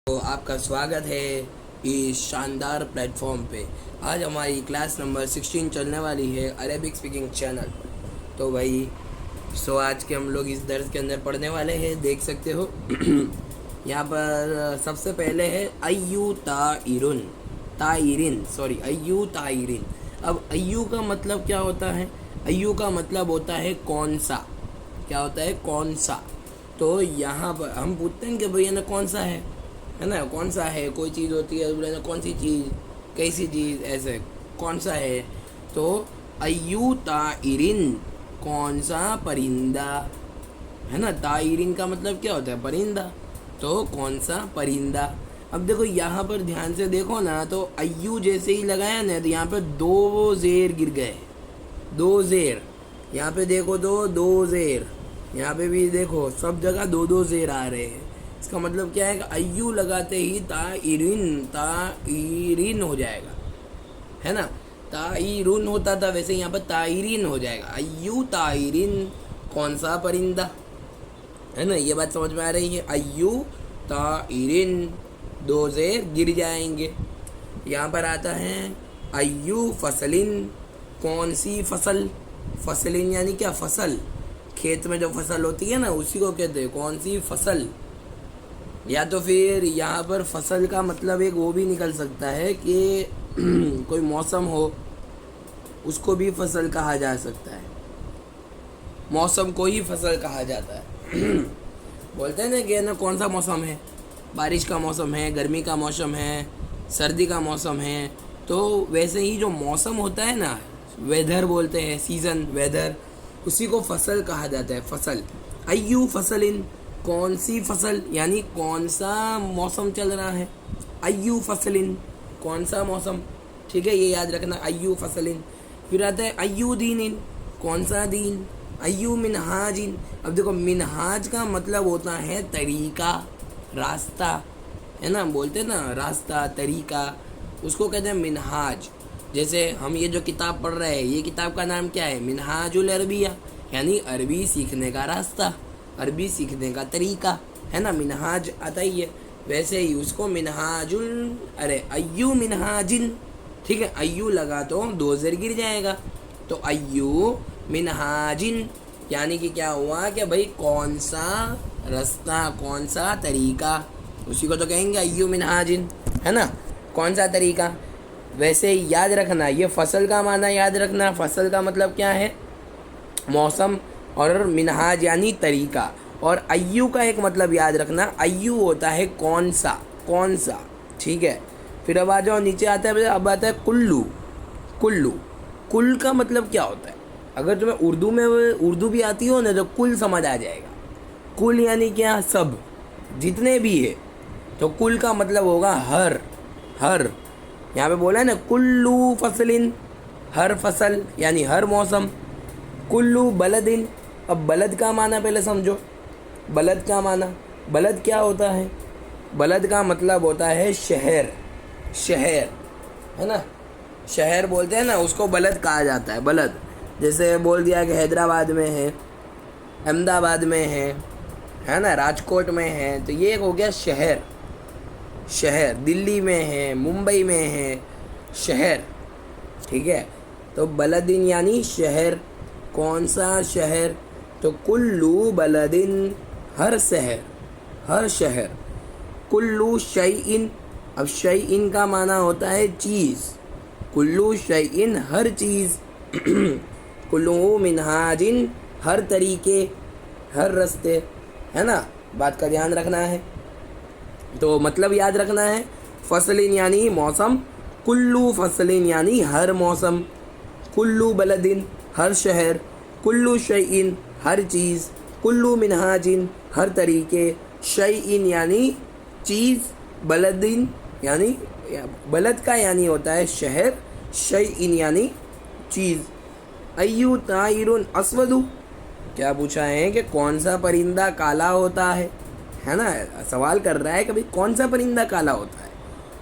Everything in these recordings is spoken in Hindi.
तो आपका स्वागत है इस शानदार प्लेटफॉर्म पे। आज हमारी क्लास नंबर 16 चलने वाली है अरेबिक स्पीकिंग चैनल पर। तो भाई आज के हम लोग इस दर्स के अंदर पढ़ने वाले हैं, देख सकते हो। यहाँ पर सबसे पहले है अय्यू ताइरुन ताइरिन सॉरी अय्यू ताइरिन। अब अय्यू का मतलब क्या होता है? अय्यू का मतलब होता है कौन सा। क्या होता है? कौन सा। तो यहाँ पर हम पूछते हैं कि भैया ना कौन सा है ना, कौन सा है। कोई चीज़ होती है, बोले ना कौन सी चीज़, कैसी चीज़, ऐसे कौन सा है। तो अय्यू ताइरिन, कौन सा परिंदा, है ना। ताइरिन का मतलब क्या होता है? परिंदा। तो कौन सा परिंदा। अब देखो यहाँ पर ध्यान से देखो ना, तो अय्यू जैसे ही लगाया ना, तो यहाँ पर दो जेर गिर गए, दो जेर। यहाँ पे देखो तो दो जेर, यहाँ पे भी देखो, सब जगह दो दो जेर आ रहे हैं। इसका मतलब क्या है कि अय्यू लगाते ही ताइरिन हो जाएगा, है ना। ताइरुन होता था, वैसे यहाँ पर ताइरिन हो जाएगा। अय्यू ताइरिन, कौन सा परिंदा, है ना। ये बात समझ में आ रही है? अय्यू ताइरिन, दो जेर गिर जाएंगे। यहाँ पर आता है अय्यू फसलिन, कौन सी फसल। फसलिन यानी क्या? फसल। खेत में जो फसल होती है ना, उसी को कहते हैं कौन सी फसल। या तो फिर यहाँ पर फसल का मतलब एक वो भी निकल सकता है कि कोई मौसम हो, उसको भी फसल कहा जा सकता है। मौसम को ही फसल कहा जाता है। बोलते हैं ना कि ना कौन सा मौसम है, बारिश का मौसम है, गर्मी का मौसम है, सर्दी का मौसम है। तो वैसे ही जो मौसम होता है ना, वेदर बोलते हैं, सीज़न, वेदर, उसी को फसल कहा जाता है, फसल। अय्यू फसलिन, कौन सी फसल, यानी कौन सा मौसम चल रहा है। अय्यू फसलिन, कौन सा मौसम, ठीक है, ये याद रखना, अय्यू फसलिन। फिर आता है अय्यू दीनिन, कौन सा दीन। अय्यू मिनहाजिन। अब देखो, मिनहाज का मतलब होता है तरीका, रास्ता, है ना। बोलते हैं ना रास्ता, तरीका, उसको कहते हैं मिनहाज। जैसे हम ये जो किताब पढ़ रहे हैं, ये किताब का नाम क्या है? मिनहाजुल अरबिया, यानी अरबी सीखने का रास्ता, अरबी सीखने का तरीका, है ना। मिनहाज आता ही है। वैसे ही उसको मिनहाजुल, अय्यू मिनहाजिन, ठीक है। अय्यू लगा तो दो ज़ेर गिर जाएगा। तो अय्यू मिनहाजिन, यानी कि क्या हुआ कि भाई कौन सा रास्ता, कौन सा तरीका, उसी को तो कहेंगे अय्यू मिनहाजिन, है ना। कौन सा तरीका। वैसे याद रखना, ये फसल का माना याद रखना। फसल का मतलब क्या है? मौसम। और मिनहाज यानी तरीका। और अय्यू का एक मतलब याद रखना, अय्यू होता है कौन सा, कौन सा, ठीक है। फिर अब आ जाओ, नीचे आता है, अब आता है कुल्लू। कुल्लू, कुल का मतलब क्या होता है? अगर तुम्हें उर्दू भी आती हो ना, तो कुल समझ आ जाएगा। कुल यानी क्या? सब, जितने भी है। तो कुल का मतलब होगा हर, हर। यहाँ पे बोला है ना कुल्लू फसलिन, हर फसल यानी हर मौसम। कुल्लू बलदिन। अब बलद का माना पहले समझो। बलद का माना, बलद क्या होता है? बलद का मतलब होता है शहर, शहर, है ना। शहर बोलते हैं ना, उसको बलद कहा जाता है, बलद। जैसे बोल दिया कि हैदराबाद में है, अहमदाबाद में है ना, राजकोट में है, तो ये हो गया शहर। शहर दिल्ली में है, मुंबई में है, शहर, ठीक है। तो बलदिन यानी शहर, कौन सा शहर। तो कुल्लू बलदिन, हर शहर, हर शहर। कुल्लू शैइन। अब शैइन का माना होता है चीज़। कुल्लू शैइन, हर चीज़। कुल्लू मिनहाजिन, हर तरीके, हर रास्ते, है ना। बात का ध्यान रखना है। तो मतलब याद रखना है, फसलिन यानी मौसम, कुल्लू फसलिन यानी हर मौसम, कुल्लू बलदिन हर शहर, कुल्लू शैइन हर चीज़, कुल्लू मिनहाजिन हर तरीके, शैइन यानी चीज़, बलदिन यानी बलद का यानी होता है शहर, शैइन यानी चीज़। अय्यू ताइरुन अस्वदु, क्या पूछा है कि कौन सा परिंदा काला होता है ना। सवाल कर रहा है कि भाई कौन सा परिंदा काला होता है।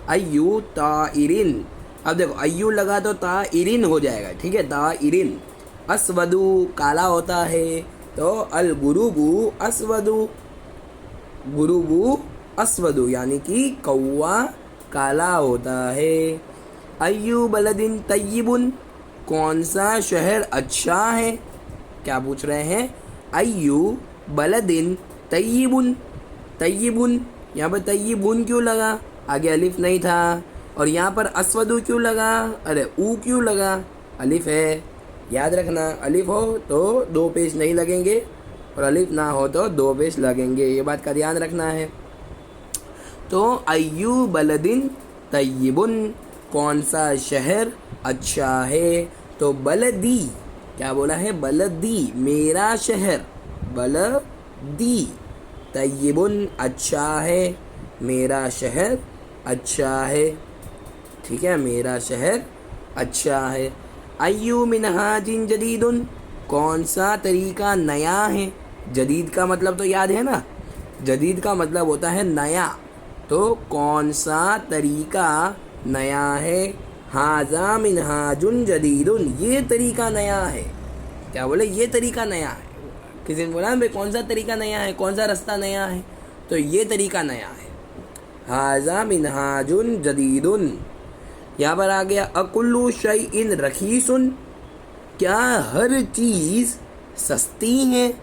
अय्यू ताइरिन। अब देखो, अय्यू लगा तो ताइरिन हो जाएगा, ठीक है, ताइरिन। अस्वदु, काला होता है, तो अल गुरुबु अस्वदु, गुरुबु अस्वदु यानी कि कौवा काला होता है। अय्यु बलदिन तय्यिबुन, कौन सा शहर अच्छा है। क्या पूछ रहे हैं, अय्यु बलदिन तय्यिबुन। तय्यिबुन, यहाँ पर तय्यिबुन क्यों लगा, आगे अलिफ नहीं था। और यहाँ पर अस्वदु क्यों लगा, अरे ऊ क्यों लगा, अलिफ है। याद रखना, अलिफ हो तो 2 पेश नहीं लगेंगे और अलिफ ना हो तो 2 पेश लगेंगे, ये बात का ध्यान रखना है। तो अय्यु बलदिन तय्यिबुन, कौन सा शहर अच्छा है। तो बलदी, क्या बोला है, बलदी मेरा शहर, बलदी। तय्यिबुन अच्छा है, मेरा शहर अच्छा है, ठीक है, मेरा शहर अच्छा है। अय्यु मिनहाजिन जदीदुन, कौन सा तरीका नया है। जदीद का मतलब तो याद है ना, जदीद का मतलब होता है नया, तो कौन सा तरीका नया है। हाजा मिनहाजुन जदीदुन, ये तरीका नया है। क्या बोले, ये तरीका नया है। किसी ने बोला भाई कौन सा तरीका नया है, कौन सा रास्ता नया है, तो ये तरीका नया है। हाजा मिनहाजुन जदीदुन। यहाँ पर आ गया अकुल्लु शैइन रखीसुन, क्या हर चीज़ सस्ती है।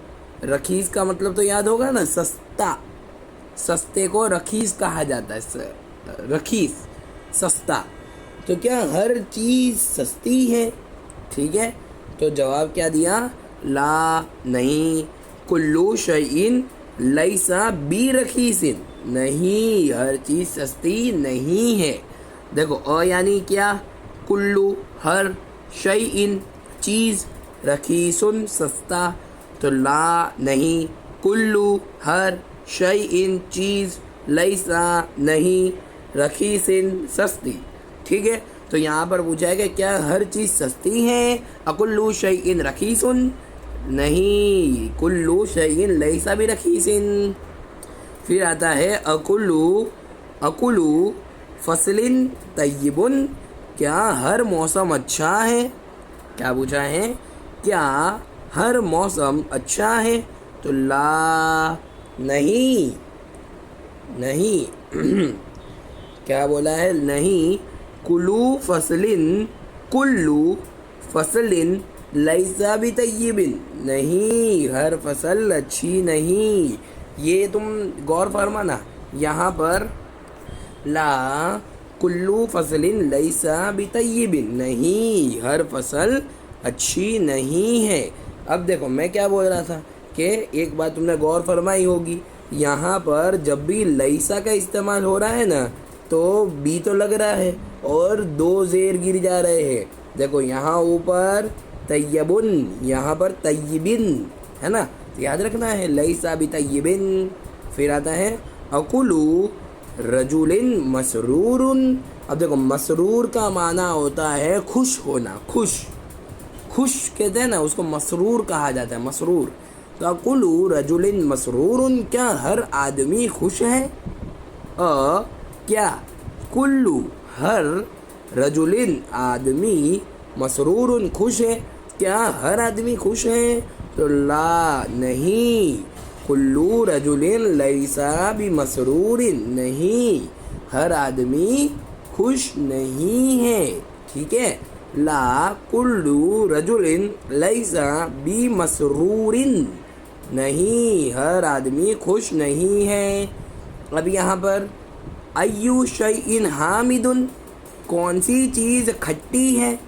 रखीस का मतलब तो याद होगा ना, सस्ता, सस्ते को रखीस कहा जाता है, रखीस सस्ता। तो क्या हर चीज़ सस्ती है, ठीक है। तो जवाब क्या दिया, ला नहीं। कुल्लू शैइन लैसा बी रखीसिन, नहीं हर चीज़ सस्ती नहीं है। देखो अ यानी क्या, कुल्लू हर, शैइन चीज़, रखीसुन सस्ता। तो ला नहीं, कुल्लू हर, शैइन चीज़, लैसा नहीं, रखीसिन सस्ती, ठीक है। तो यहाँ पर पूछा है कि क्या हर चीज़ सस्ती है। अकुल्लु शैइन रखीसुन, नहीं, कुल्लु शैइन लैसा भी रखीसिन। फिर आता है अकुलु फसलिन तय्यिबुन, क्या हर मौसम अच्छा है। क्या पूछा है, क्या हर मौसम अच्छा है। तो ला नहीं, नहीं क्या बोला है, नहीं। कुल्लू फसलिन लैसा भी तय्यिबिन, नहीं हर फसल अच्छी नहीं। ये तुम गौर फरमाना, यहाँ पर ला कुल्लू फसलिन लैसा भी तय्यिबिन, नहीं हर फसल अच्छी नहीं है। अब देखो मैं क्या बोल रहा था कि एक बात तुमने गौर फरमाई होगी, यहाँ पर जब भी लैसा का इस्तेमाल हो रहा है ना, तो बी तो लग रहा है और 2 ज़ेर गिर जा रहे हैं। देखो यहाँ ऊपर तय्यबुन, यहाँ पर तय्यबिन, है ना, तो याद रखना है लैसा भी तय्यबिन। फिर आता है अकुलु रजुलिन मसरूरुन। अब देखो मसरूर का माना होता है खुश होना, खुश, खुश कहते हैं ना उसको मसरूर कहा जाता है, मसरूर। तो अकुलु रजुलिन मसरूरुन, क्या हर आदमी खुश है। क्या कुल्लू हर रजुलिन आदमी मसरूरुन खुश है, क्या हर आदमी खुश है। तो ला नहीं, कुल्लू रजुलिन लैसा भी मसरूरिन, नहीं हर आदमी खुश नहीं है, ठीक है। ला कुल्लू रजुलिन लैसा भी मसरूरिन, नहीं हर आदमी खुश नहीं है। अब यहाँ पर अय्यु शैइन हामिदुन, कौन सी चीज़ खट्टी है।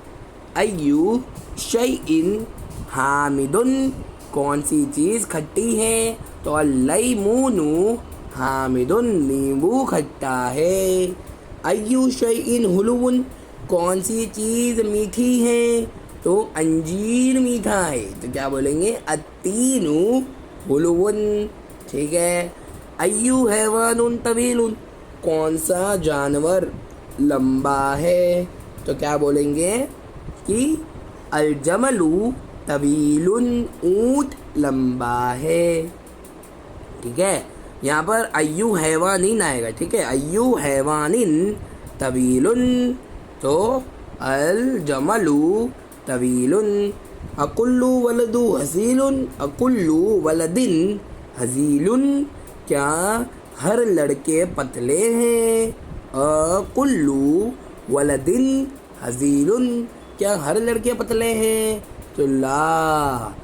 अय्यु शैइन हामिदुन, कौन सी चीज़ खट्टी है। तो अल्लैमुनु हामिदुन, नींबू खट्टा है। अय्यु शैइन हुलुवन, कौन सी चीज़ मीठी है। तो अंजीर मीठा है, तो क्या बोलेंगे अत्तीनु हुलुवन, ठीक है। अय्यु हैवानुन तवीलुन, कौन सा जानवर लंबा है। तो क्या बोलेंगे कि अलजमलु तवीलुन, ऊँट लंबा है, ठीक है। यहाँ पर अय्यु हैवानिन आएगा, ठीक है। अय्यु हैवानिन तवीलुन, तो अलजमलु तवीलुन। अकुल्लु वलदु हसीलुन, अकुल्लु वलदिन हजीलुन, क्या हर लड़के पतले हैं। कुल्लू वलदिन हजीलुन, क्या हर लड़के पतले हैं? तो ला।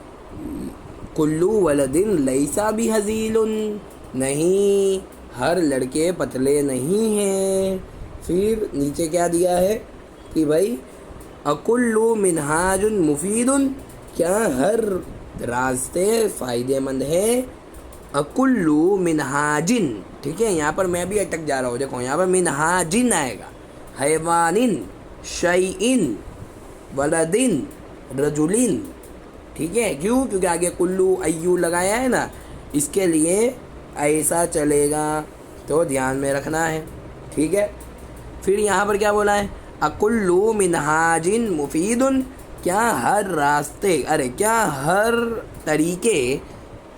कुल्लू वलदिन लैसा भी हजीलुन, नहीं, हर लड़के पतले नहीं हैं। फिर नीचे क्या दिया है कि भाई अकुल्लु मिनहाजुन मुफीदुन, क्या हर रास्ते फ़ायदेमंद है? अकुल्लु मिनहाजिन, ठीक है, यहाँ पर मैं भी अटक जा रहा हूँ, देखो यहाँ पर मिनहाजिन आएगा। हैवानिन, शैइन, वलदिन, रजुलिन, ठीक है, क्यों? क्योंकि आगे कुल्लू अय्यू लगाया है ना, इसके लिए ऐसा चलेगा, तो ध्यान में रखना है, ठीक है। फिर यहाँ पर क्या बोला है? अकुल्लु मिनहाजिन मुफीदुन, क्या हर रास्ते, अरे क्या हर तरीके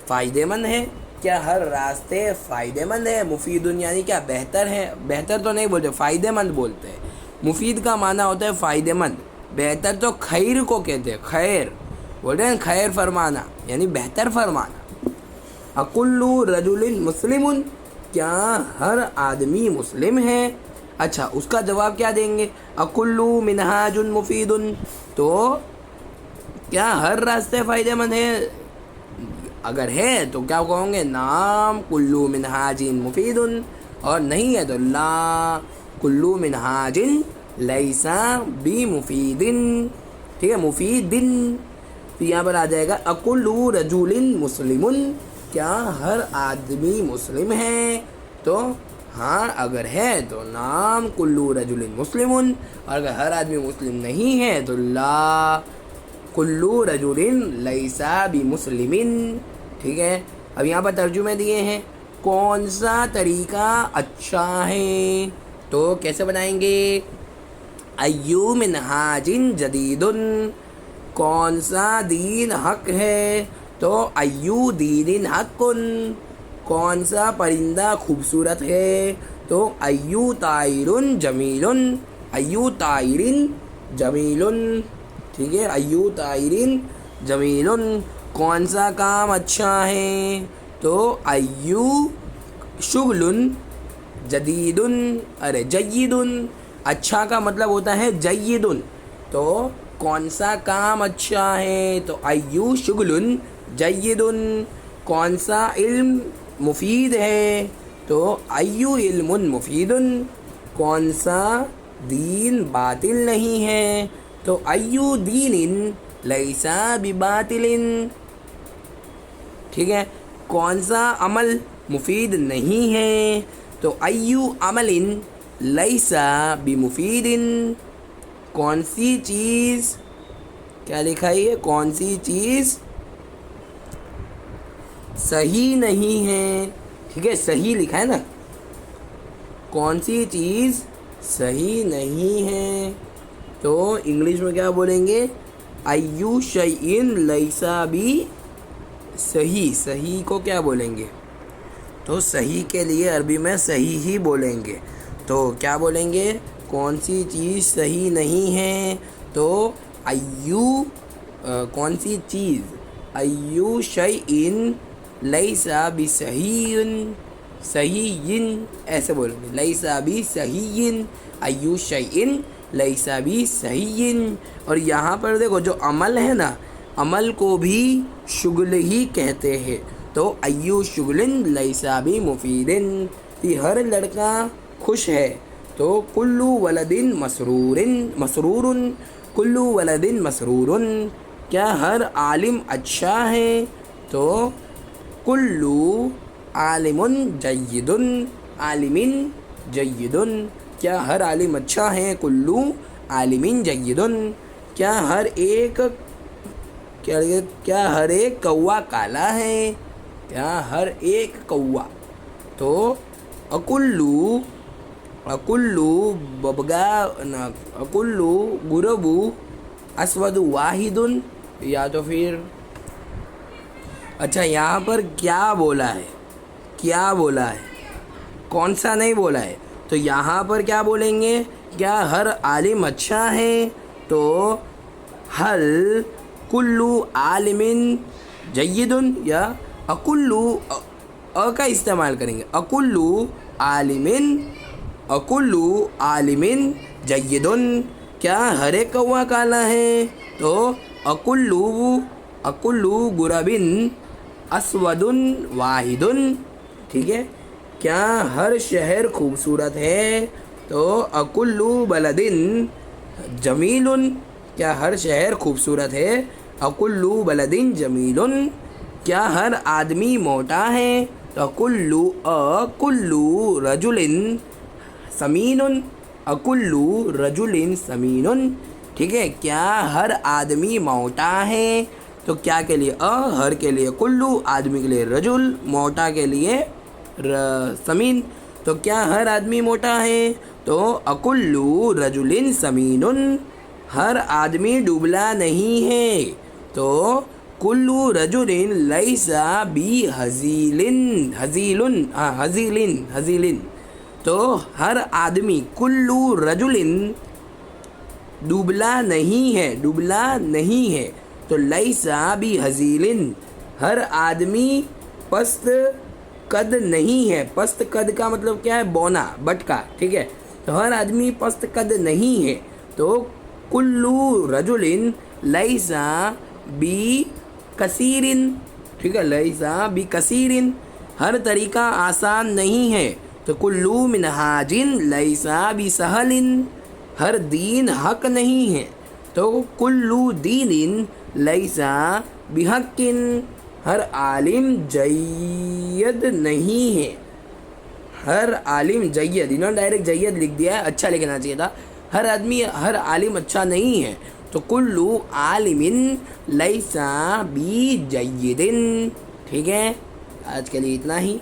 फ़ायदेमंद है? क्या हर रास्ते फ़ायदेमंद है? मुफीदुन यानी क्या? बेहतर है। बेहतर तो नहीं बोलते, फ़ायदेमंद बोलते हैं। मुफीद का माना होता है फ़ायदेमंद, बेहतर तो खैर को कहते हैं, खैर बोलते हैं, खैर फरमाना यानी बेहतर फरमाना। अकुल्लु रजुलिन मुस्लिमुन, क्या हर आदमी मुस्लिम है? अच्छा, उसका जवाब क्या देंगे? अकुल्लु मिनहाजुन मुफीदुन, तो क्या हर रास्ते फ़ायदेमंद है? अगर है तो क्या कहोगे? नाम कुल्लु मिनहाजिन मुफीदुन, और नहीं है तो ला कुल्लु मिनहाजिन लैसा बी मुफीदिन, ठीक है, मुफीदिन। तो यहाँ पर आ जाएगा अकुल्लु रजुलिन मुस्लिमुन, क्या हर आदमी मुस्लिम है? तो हाँ, अगर है तो नाम कुल्लु रजुलिन मुस्लिमुन, और अगर हर आदमी मुस्लिम नहीं है तो ला कुल्लु रजुलिन लैसा बी मुस्लिमिन, ठीक है। अब यहाँ पर तर्जुमे दिए हैं, कौन सा तरीका अच्छा है? तो कैसे बनाएंगे? अय्यू मिनहाजिन जदीदुन, कौन सा दीन हक है? तो अय्यू दीनिन हक्कुन, कौन सा परिंदा खूबसूरत है? तो अय्यू ताइरुन जमीलुन, अय्यू ताइरिन जमीलुन, ठीक है, अय्यू ताइरिन जमीलुन। कौन सा काम अच्छा है? तो अय्यू शुगलुन जदीदुन, अरे जय्यिदुन, अच्छा का मतलब होता है जय्यिदुन, तो कौन सा काम अच्छा है? तो अय्यू शुगलुन जय्यिदुन। कौन सा इल्म मुफीद है? तो अय्यु इल्मुन मुफीदुन। कौन सा दीन बातिल नहीं है? तो अय्यु दीनिन लैसा बिबातिलिन, ठीक है। कौन सा अमल मुफीद नहीं है? तो अय्यु अमलिन लैसा बिमुफीदिन। कौन सी चीज़, क्या लिखा है? कौन सी चीज़ सही नहीं है, ठीक है, सही लिखा है ना। कौन सी चीज़ सही नहीं है? तो इंग्लिश में क्या बोलेंगे? अय्यु शैइन लैसा बी सही, सही को क्या बोलेंगे? तो सही के लिए अरबी में सही ही बोलेंगे। तो क्या बोलेंगे? कौन सी चीज़ सही नहीं है? तो अय्यु कौन सी चीज़, अय्यु शैइन लैसा बी सहीइन, सहीइन ऐसे बोलेंगे, लैसा बी सहीइन, अय्यु शैइन लैसा बी सहीइन। और यहाँ पर देखो, जो अमल है ना, अमल को भी शुगल ही कहते हैं। तो अय्यु शुगलिन लैसा बी मुफीदिन, कि हर लड़का खुश है। तो कुल्लु वलदिन मसरूरुन, कुल्लु वलदिन मसरूरुन, क्या हर आलिम अच्छा है? तो कुल्लु आलिमुन जय्यिदुन, आलिमिन जय्यिदुन, क्या हर आलिम अच्छा है? कुल्लु आलिमिन जय्यिदुन। क्या हर एक कौवा काला है? क्या हर एक कौवा? तो अकुल्लु बबगा न, अकुल्लु गुरबु अस्वदु वाहिदुन, या तो फिर अच्छा, यहाँ पर क्या बोला है? क्या बोला है? कौन सा नहीं बोला है? तो यहाँ पर क्या बोलेंगे? क्या हर आलिम अच्छा है? तो हल कुल्लु आलिमिन जय्यिदुन, या अकुल्लु अ का इस्तेमाल करेंगे। अकुल्लू आलिमिन जय्यदुन, क्या हर एक कौवा काला है? तो अकुल्लू गुरबिन अस्वदुन वाहिदुन, ठीक है। क्या हर शहर खूबसूरत है? तो अकुल्लू बलदिन जमीलुन, क्या हर शहर खूबसूरत है? अकुल्लू बलदिन जमीलुन। क्या हर आदमी मोटा है? तो अकुल्लू रजुलिन समीनुन, अकुल्लू रजुलिन समीनुन, ठीक है। क्या हर आदमी मोटा है? तो क्या के लिए हर के लिए कुल्लू, आदमी के लिए रजुल, मोटा के लिए समीन। तो क्या हर आदमी मोटा है? तो अकुल्लू रजुलिन समीनुन, हर आदमी दुबला नहीं है। तो कुल्लू रजुलिन लैसा बी हजीलिन। तो हर आदमी कुल्लू रजुलिन दुबला नहीं है। तो लैसा बी हजीलिन, हर आदमी पस्त कद नहीं है। पस्त कद का मतलब क्या है? बौना, बटका, ठीक है। तो हर आदमी पस्त कद नहीं है। तो कुल्लू रजुलिन लैसा बी कसीरिन, ठीक है। लैसा बी कसीरिन, हर तरीका आसान नहीं है। तो कुल्लू मिनहाजिन लैसा बी सहलिन, हर दीन हक नहीं है। तो कुल्लू दीनिन लैसा बिहक्किन, हर आलिम जय्यद नहीं है। हर आलिम जय्यद, इन्होंने डायरेक्ट जय्यद लिख दिया है, अच्छा लिखना चाहिए था। हर आलिम अच्छा नहीं है। तो कुल्लू आलिमिन लैसा बी जय्यदिन, ठीक है। आज के लिए इतना ही।